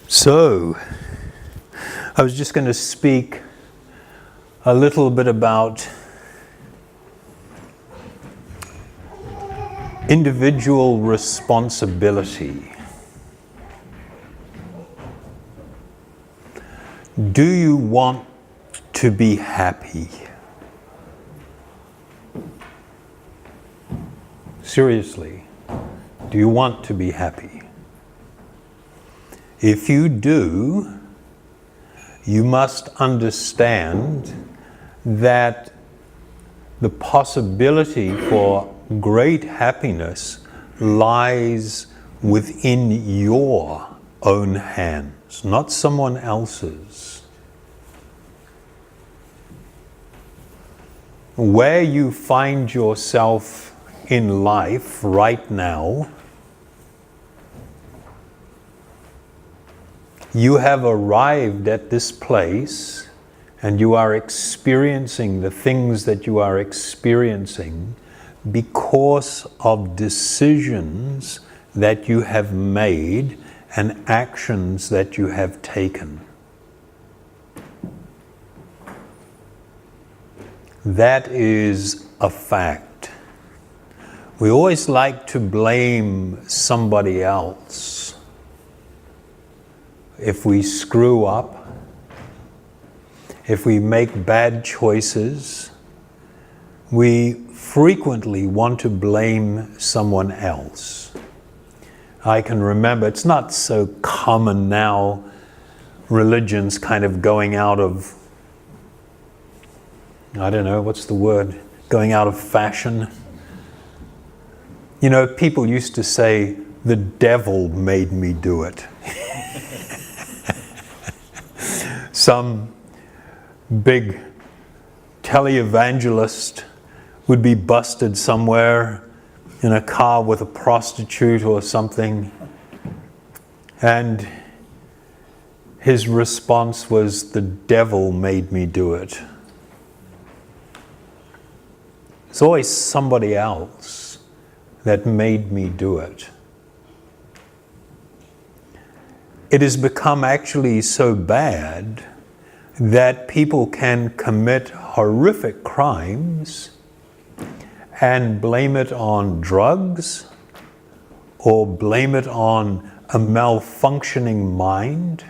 So, I was just going to speak a little bit about individual responsibility. Do you want to be happy? Seriously, do you want to be happy? If you do, you must understand that the possibility for great happiness lies within your own hands, not someone else's. Where you find yourself in life right now, you have arrived at this place and you are experiencing the things that you are experiencing because of decisions that you have made and actions that you have taken. That is a fact. We always like to blame somebody else. If we screw up, if we make bad choices, we frequently want to blame someone else. I can remember, it's not so common now, religion's kind of going out of, I don't know, what's the word? Going out of fashion. You know, people used to say, the devil made me do it. Some big televangelist would be busted somewhere in a car with a prostitute or something, and his response was, the devil made me do it. It's always somebody else that made me do it. It has become actually so bad that people can commit horrific crimes and blame it on drugs or blame it on a malfunctioning mind.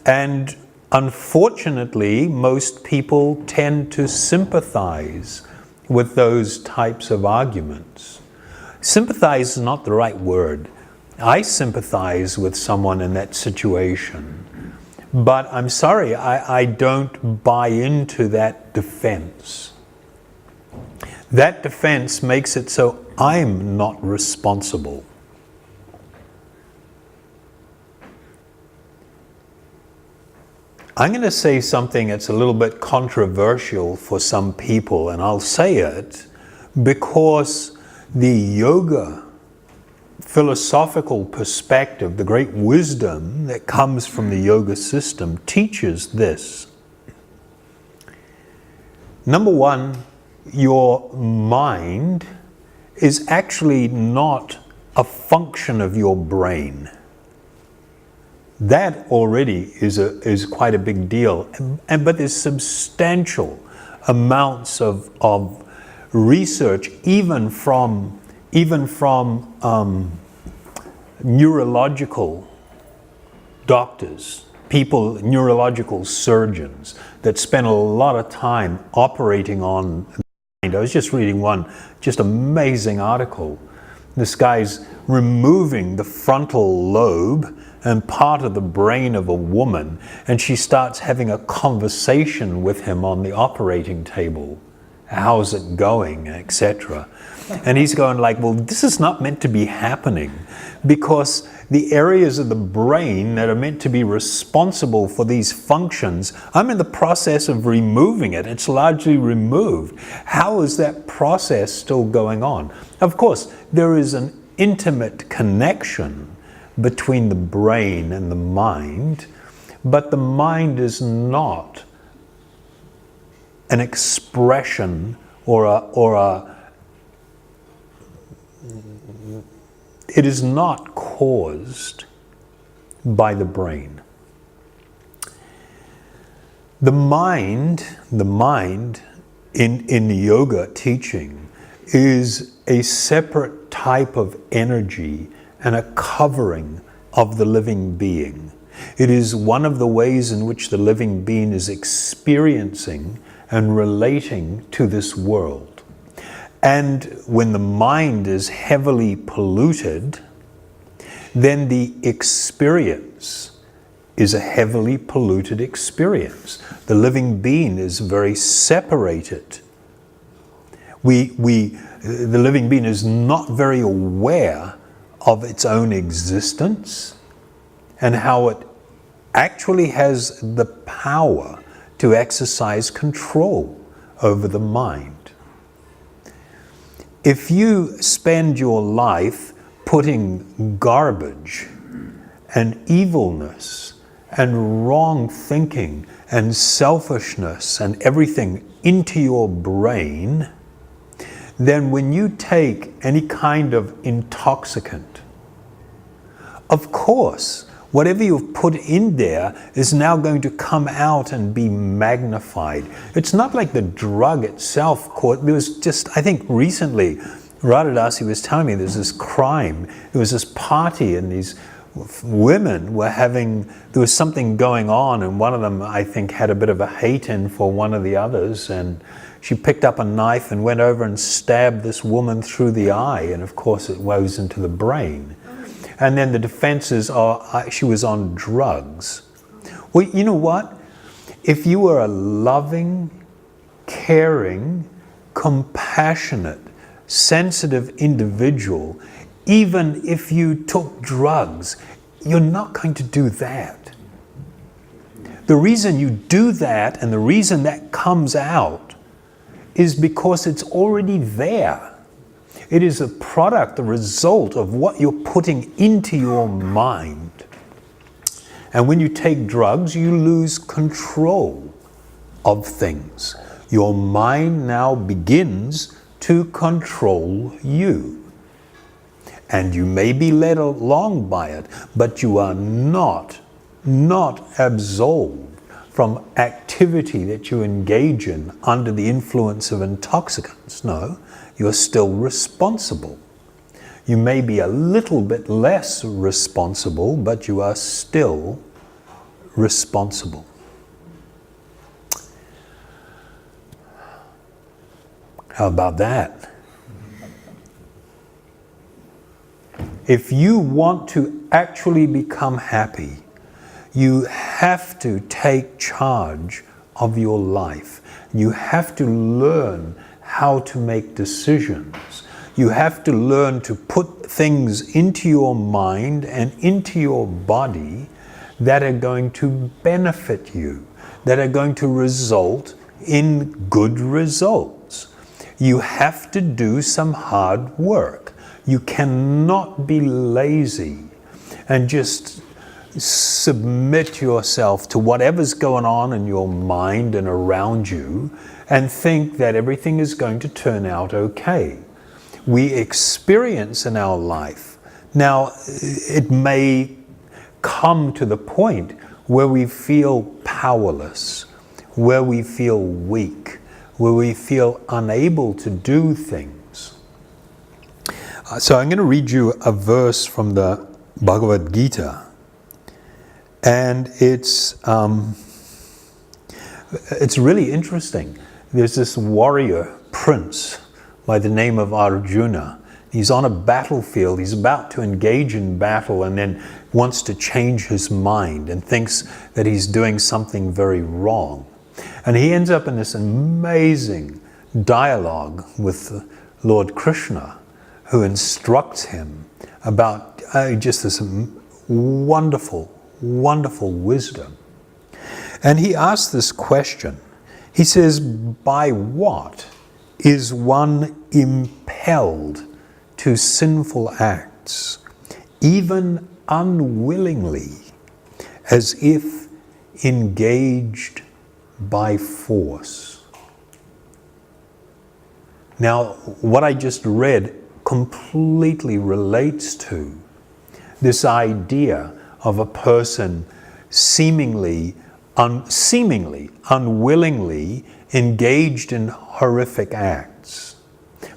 And unfortunately, most people tend to sympathize with those types of arguments. Sympathize is not the right word. I sympathize with someone in that situation, but I'm sorry, I don't buy into that defense. That defense makes it so I'm not responsible. I'm going to say something that's a little bit controversial for some people, and I'll say it because the yoga philosophical perspective, the great wisdom that comes from the yoga system teaches this. Number one, your mind is actually not a function of your brain. That already is quite a big deal, but there's substantial amounts of research, even from neurological doctors, neurological surgeons that spend a lot of time operating on the mind. I was just reading one just amazing article. This guy's removing the frontal lobe and part of the brain of a woman, and she starts having a conversation with him on the operating table. How's it going, etc. And he's going like, well, this is not meant to be happening because the areas of the brain that are meant to be responsible for these functions, I'm in the process of removing it. It's largely removed. How is that process still going on? Of course, there is an intimate connection between the brain and the mind, but the mind is not an expression it is not caused by the brain. The mind in the yoga teaching is a separate type of energy and a covering of the living being. It is one of the ways in which the living being is experiencing and relating to this world. And when the mind is heavily polluted, then the experience is a heavily polluted experience. The living being is very separated. The living being is not very aware of its own existence and how it actually has the power to exercise control over the mind. If you spend your life putting garbage and evilness and wrong thinking and selfishness and everything into your brain, then when you take any kind of intoxicant, of course, whatever you've put in there is now going to come out and be magnified. It's not like the drug itself. There was just, I think recently, Radhadasi was telling me there's this crime. There was this party and these women were there was something going on, and one of them, I think, had a bit of a hate-in for one of the others, and she picked up a knife and went over and stabbed this woman through the eye, and of course it goes into the brain. And then the defenses are she was on drugs. Well, you know what? If you were a loving, caring, compassionate, sensitive individual, even if you took drugs, you're not going to do that. The reason you do that and the reason that comes out is because it's already there. It is a product, a result of what you're putting into your mind. And when you take drugs, you lose control of things. Your mind now begins to control you. And you may be led along by it, but you are not absolved from activity that you engage in under the influence of intoxicants. No, you're still responsible. You may be a little bit less responsible, but you are still responsible. How about that? If you want to actually become happy, you have to take charge of your life. You have to learn how to make decisions. You have to learn to put things into your mind and into your body that are going to benefit you, that are going to result in good results. You have to do some hard work. You cannot be lazy and just submit yourself to whatever's going on in your mind and around you and think that everything is going to turn out okay. We experience in our life. Now, it may come to the point where we feel powerless, where we feel weak, where we feel unable to do things. So I'm going to read you a verse from the Bhagavad Gita. And it's really interesting. There's this warrior prince by the name of Arjuna. He's on a battlefield. He's about to engage in battle and then wants to change his mind and thinks that he's doing something very wrong. And he ends up in this amazing dialogue with Lord Krishna, who instructs him about just this wonderful wisdom. And he asks this question. He says, by what is one impelled to sinful acts, even unwillingly, as if engaged by force? Now, what I just read completely relates to this idea of a person seemingly unwillingly engaged in horrific acts.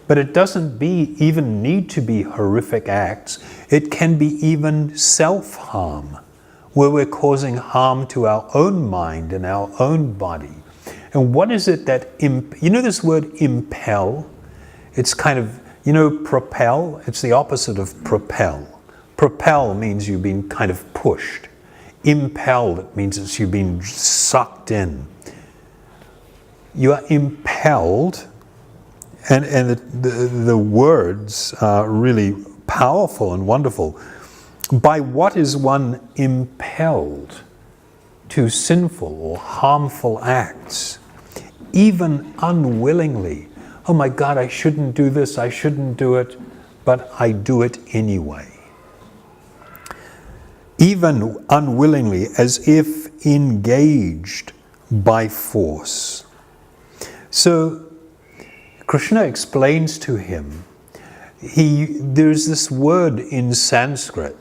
But it doesn't even need to be horrific acts. It can be even self-harm, where we're causing harm to our own mind and our own body. And what is it that, you know this word impel? It's kind of, you know, propel? It's the opposite of propel. Propel means you've been kind of pushed. Impelled, it means that you've been sucked in. You are impelled, and the words are really powerful and wonderful. By what is one impelled to sinful or harmful acts, even unwillingly? Oh my God, I shouldn't do this, I shouldn't do it, but I do it anyway. Even unwillingly, as if engaged by force. So Krishna explains to him, there's this word in Sanskrit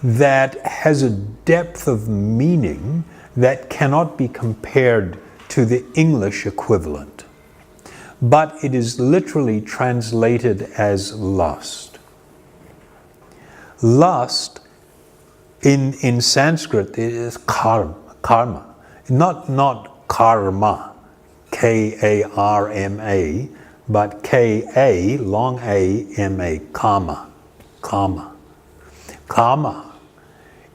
that has a depth of meaning that cannot be compared to the English equivalent. But it is literally translated as lust. Lust in Sanskrit is karma. Not karma, K-A-R-M-A, but K-A, long A-M-A, kama. Kama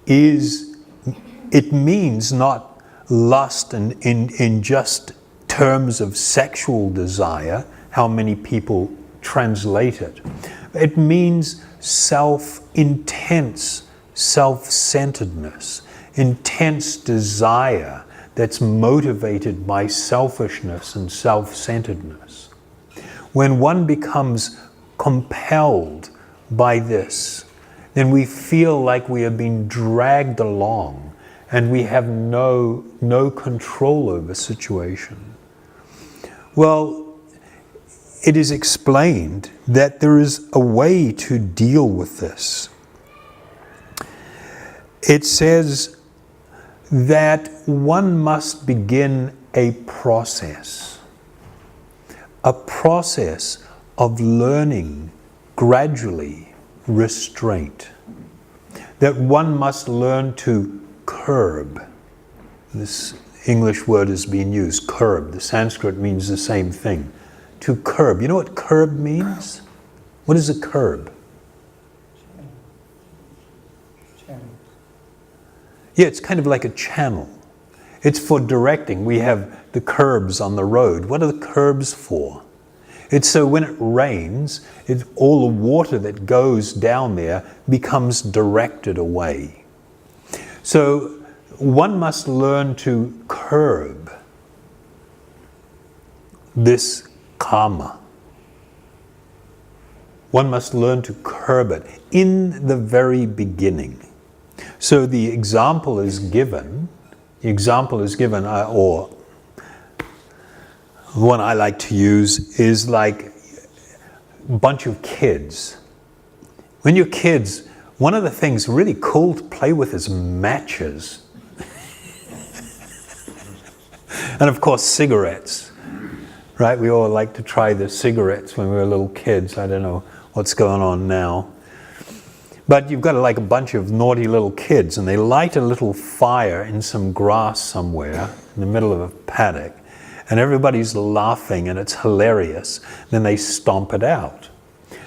it means not lust in just terms of sexual desire, how many people translate it. It means intense self-centeredness, intense desire that's motivated by selfishness and self-centeredness. When one becomes compelled by this, then we feel like we are being dragged along and we have no control over the situation. Well, it is explained that there is a way to deal with this. It says that one must begin a process of learning gradually restraint, that one must learn to curb. This English word has been used, curb. The Sanskrit means the same thing. To curb. You know what curb means? What is a curb? Yeah, it's kind of like a channel. It's for directing. We have the curbs on the road. What are the curbs for? It's so when it rains, all the water that goes down there becomes directed away. So one must learn to curb this karma. One must learn to curb it in the very beginning. So the example is given, or the one I like to use is like a bunch of kids. When you're kids, one of the things really cool to play with is matches. And of course, cigarettes, right? We all like to try the cigarettes when we were little kids. I don't know what's going on now. But you've got like a bunch of naughty little kids and they light a little fire in some grass somewhere in the middle of a paddock and everybody's laughing and it's hilarious. Then they stomp it out.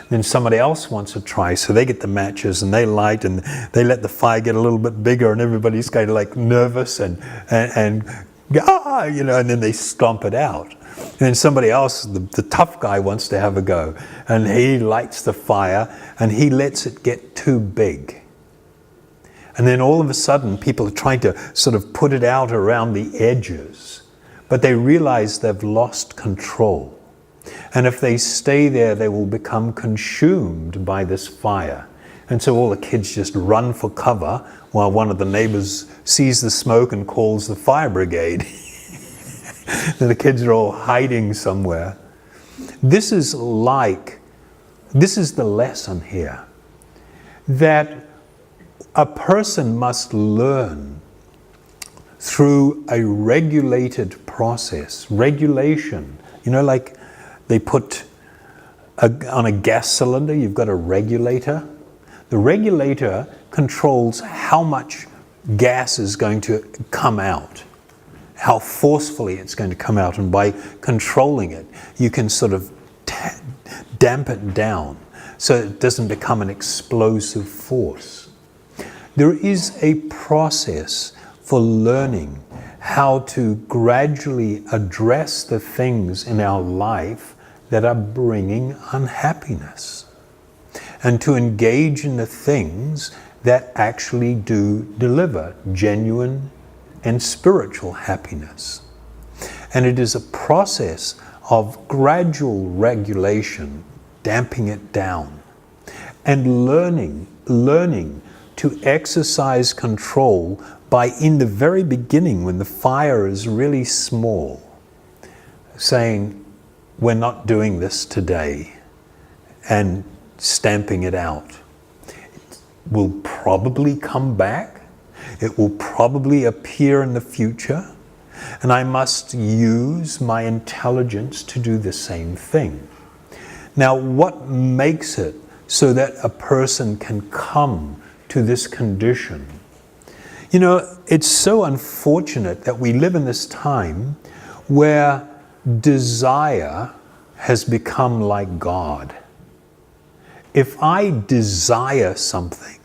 Then somebody else wants to try, so they get the matches and they light and they let the fire get a little bit bigger and everybody's kind of like nervous and and then they stomp it out. And then somebody else, the tough guy, wants to have a go. And he lights the fire and he lets it get too big. And then all of a sudden, people are trying to sort of put it out around the edges. But they realize they've lost control. And if they stay there, they will become consumed by this fire. And so all the kids just run for cover while one of the neighbors sees the smoke and calls the fire brigade. Then the kids are all hiding somewhere. This is the lesson here, that a person must learn through a regulated process. Regulation, like they put on a gas cylinder, you've got a regulator. The regulator controls how much gas is going to come out, how forcefully it's going to come out, and by controlling it, you can sort of damp it down so it doesn't become an explosive force. There is a process for learning how to gradually address the things in our life that are bringing unhappiness, and to engage in the things that actually do deliver genuine and spiritual happiness. And it is a process of gradual regulation, damping it down, and learning to exercise control by, in the very beginning, when the fire is really small, saying, we're not doing this today, and stamping it out. It will probably come back. It will probably appear in the future. And I must use my intelligence to do the same thing. Now, what makes it so that a person can come to this condition? It's so unfortunate that we live in this time where desire has become like God. If I desire something,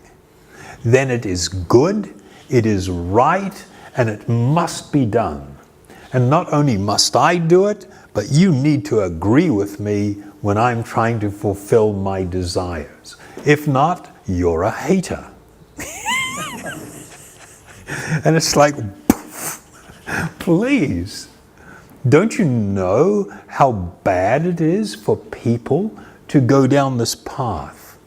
then it is good, it is right, and it must be done. And not only must I do it, but you need to agree with me when I'm trying to fulfill my desires. If not, you're a hater. And it's like, please, don't you know how bad it is for people to go down this path?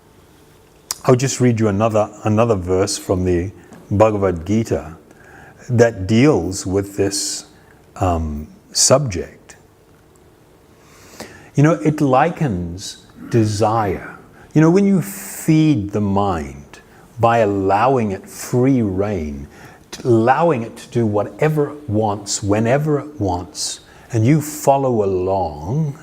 I'll just read you another verse from the Bhagavad Gita that deals with this subject. It likens desire. When you feed the mind by allowing it free rein, allowing it to do whatever it wants, whenever it wants, and you follow along,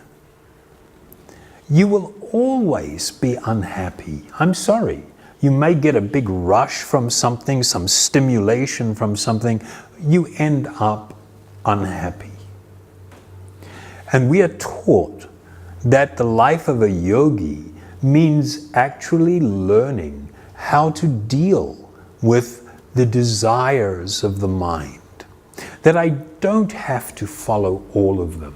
you will always be unhappy. I'm sorry. You may get a big rush from something, some stimulation from something. You end up unhappy. And we are taught that the life of a yogi means actually learning how to deal with the desires of the mind. That I don't have to follow all of them.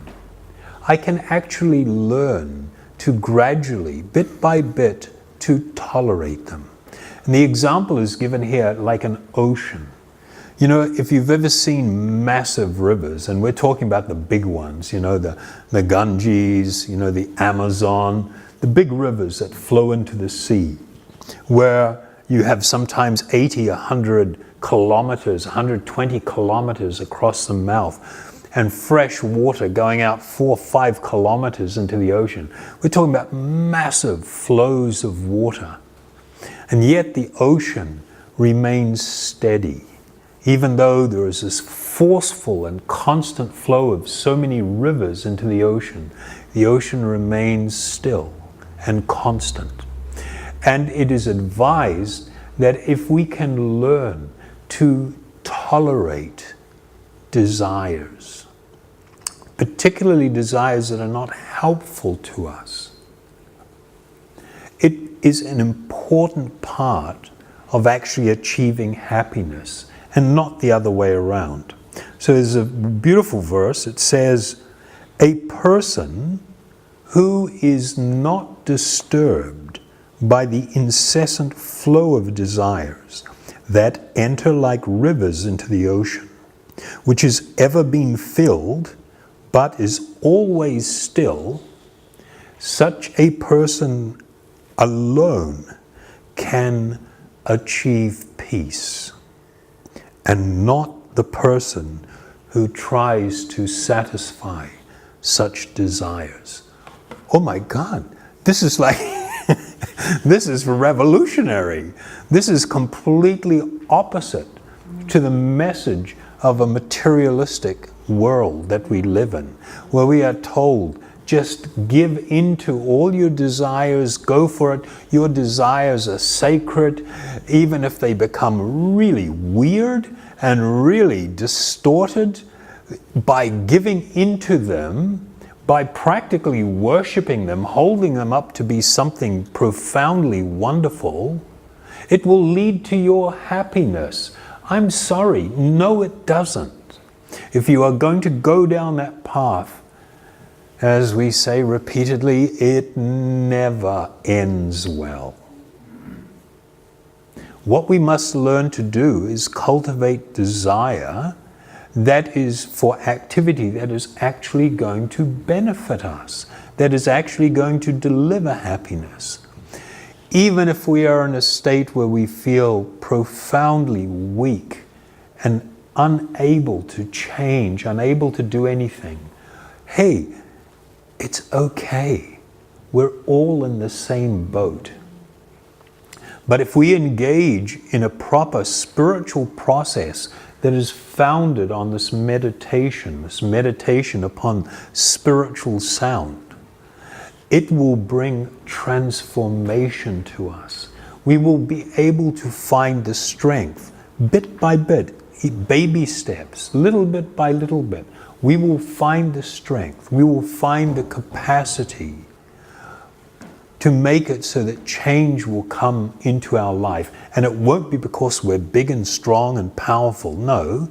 I can actually learn to gradually, bit by bit, to tolerate them. And the example is given here like an ocean. If you've ever seen massive rivers, and we're talking about the big ones, the Ganges, the Amazon, the big rivers that flow into the sea, where you have sometimes 80, 100 kilometers, 120 kilometers across the mouth, and fresh water going out 4 or 5 kilometers into the ocean. We're talking about massive flows of water. And yet the ocean remains steady. Even though there is this forceful and constant flow of so many rivers into the ocean remains still and constant. And it is advised that if we can learn to tolerate desires, particularly desires that are not helpful to us, it is an important part of actually achieving happiness, and not the other way around. So there's a beautiful verse. It says, a person who is not disturbed by the incessant flow of desires that enter like rivers into the ocean, which is ever being filled but is always still, such a person alone can achieve peace, and not the person who tries to satisfy such desires. oh my God, this is like, this is revolutionary. This is completely opposite to the message of a materialistic world that we live in, where we are told, just give into all your desires, go for it. Your desires are sacred, even if they become really weird and really distorted. By giving into them, by practically worshiping them, holding them up to be something profoundly wonderful, it will lead to your happiness. I'm sorry, no it doesn't. If you are going to go down that path, as we say repeatedly, it never ends well. What we must learn to do is cultivate desire that is for activity that is actually going to benefit us, that is actually going to deliver happiness. Even if we are in a state where we feel profoundly weak and unable to change, unable to do anything, hey, it's okay. We're all in the same boat. But if we engage in a proper spiritual process that is founded on this meditation upon spiritual sound, it will bring transformation to us. We will be able to find the strength, bit by bit, baby steps, little bit by little bit. We will find the strength, we will find the capacity to make it so that change will come into our life. And it won't be because we're big and strong and powerful. No,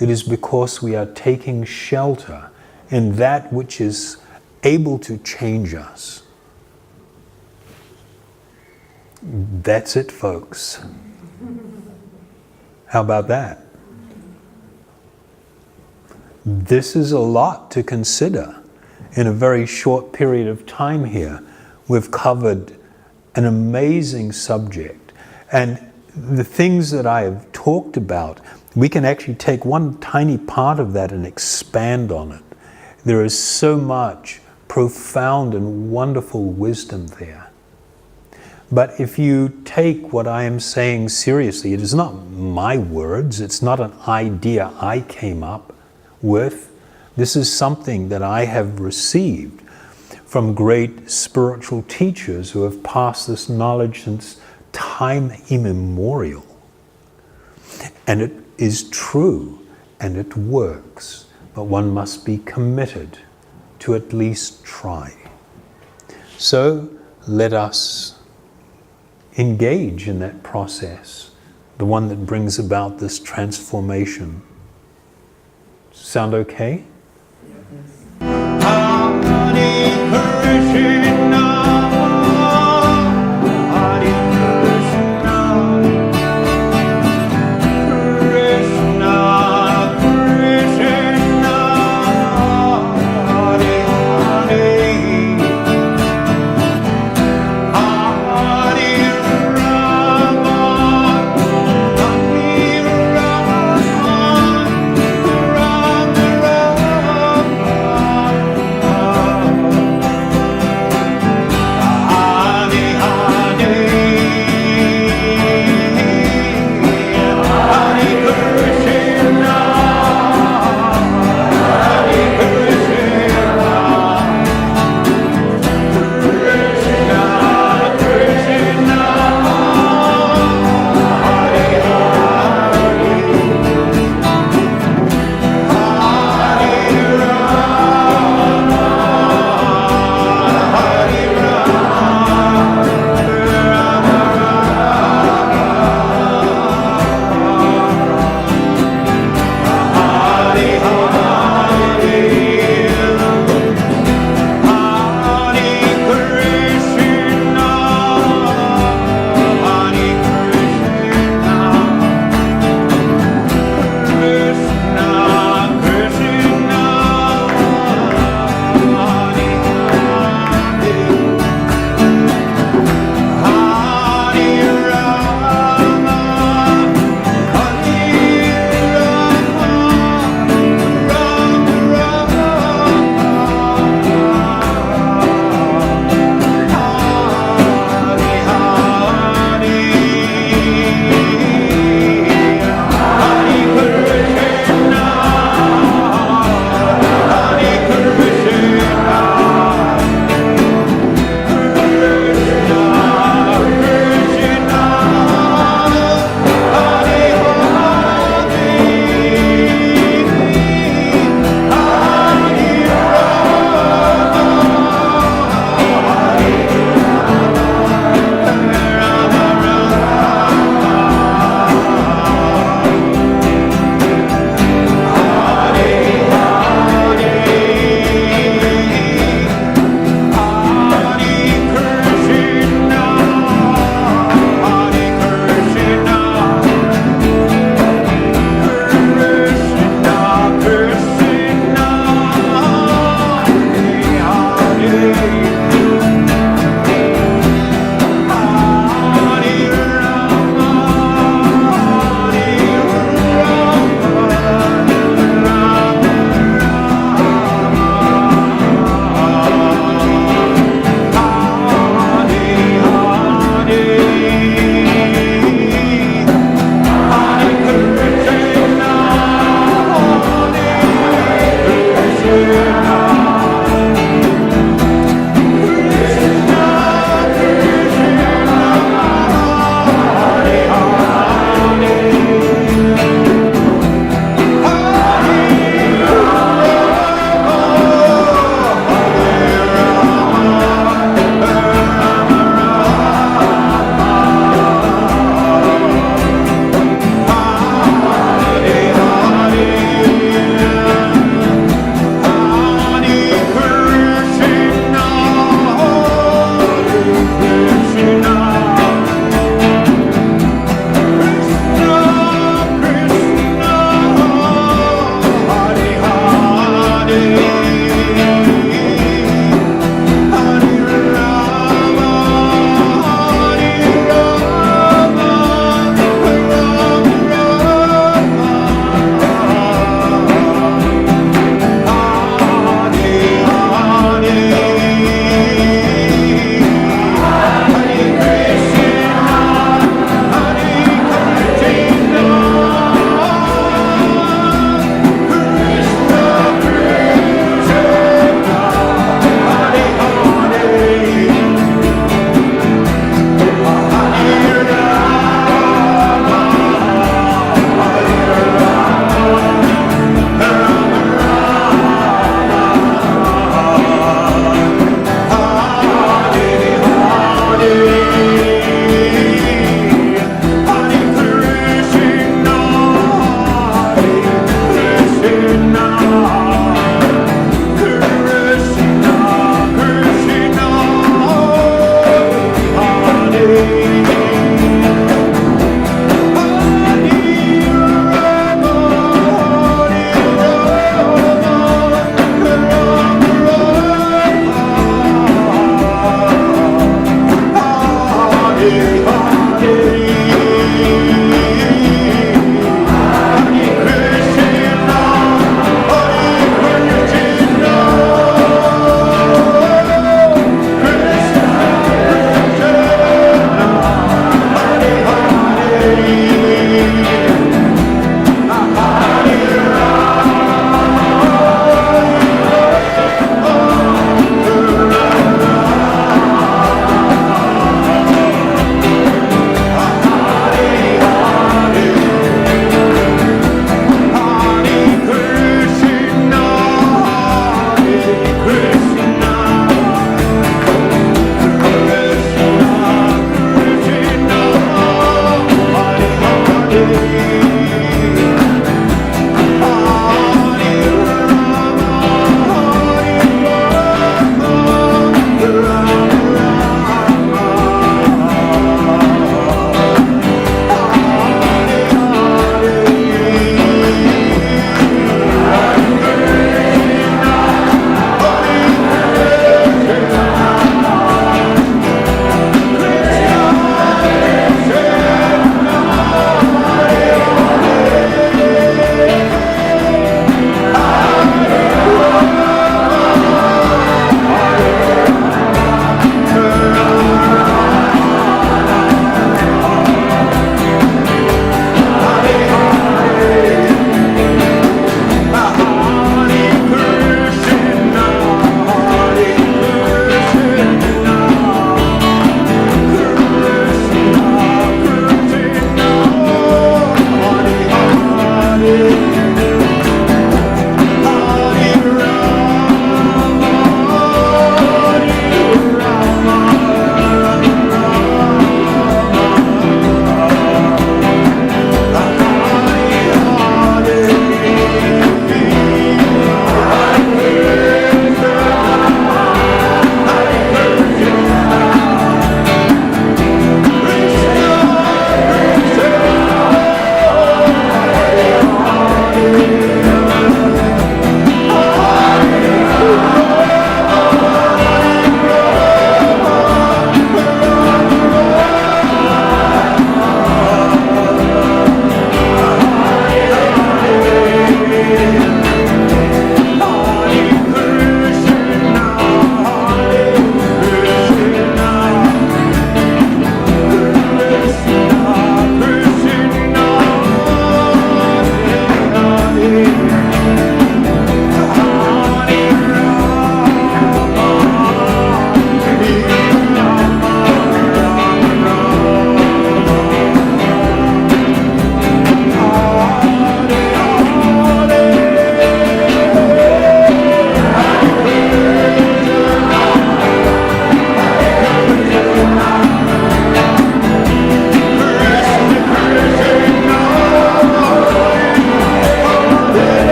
it is because we are taking shelter in that which is able to change us. That's it, folks. How about that? This is a lot to consider in a very short period of time here. We've covered an amazing subject, and the things that I have talked about, we can actually take one tiny part of that and expand on it. There is so much profound and wonderful wisdom there. But if you take what I am saying seriously, it is not my words, it's not an idea I came up with. This is something that I have received from great spiritual teachers who have passed this knowledge since time immemorial. And it is true, and it works, but one must be committed to at least try. So let us engage in that process, the one that brings about this transformation. Sound okay? Hare Krishna.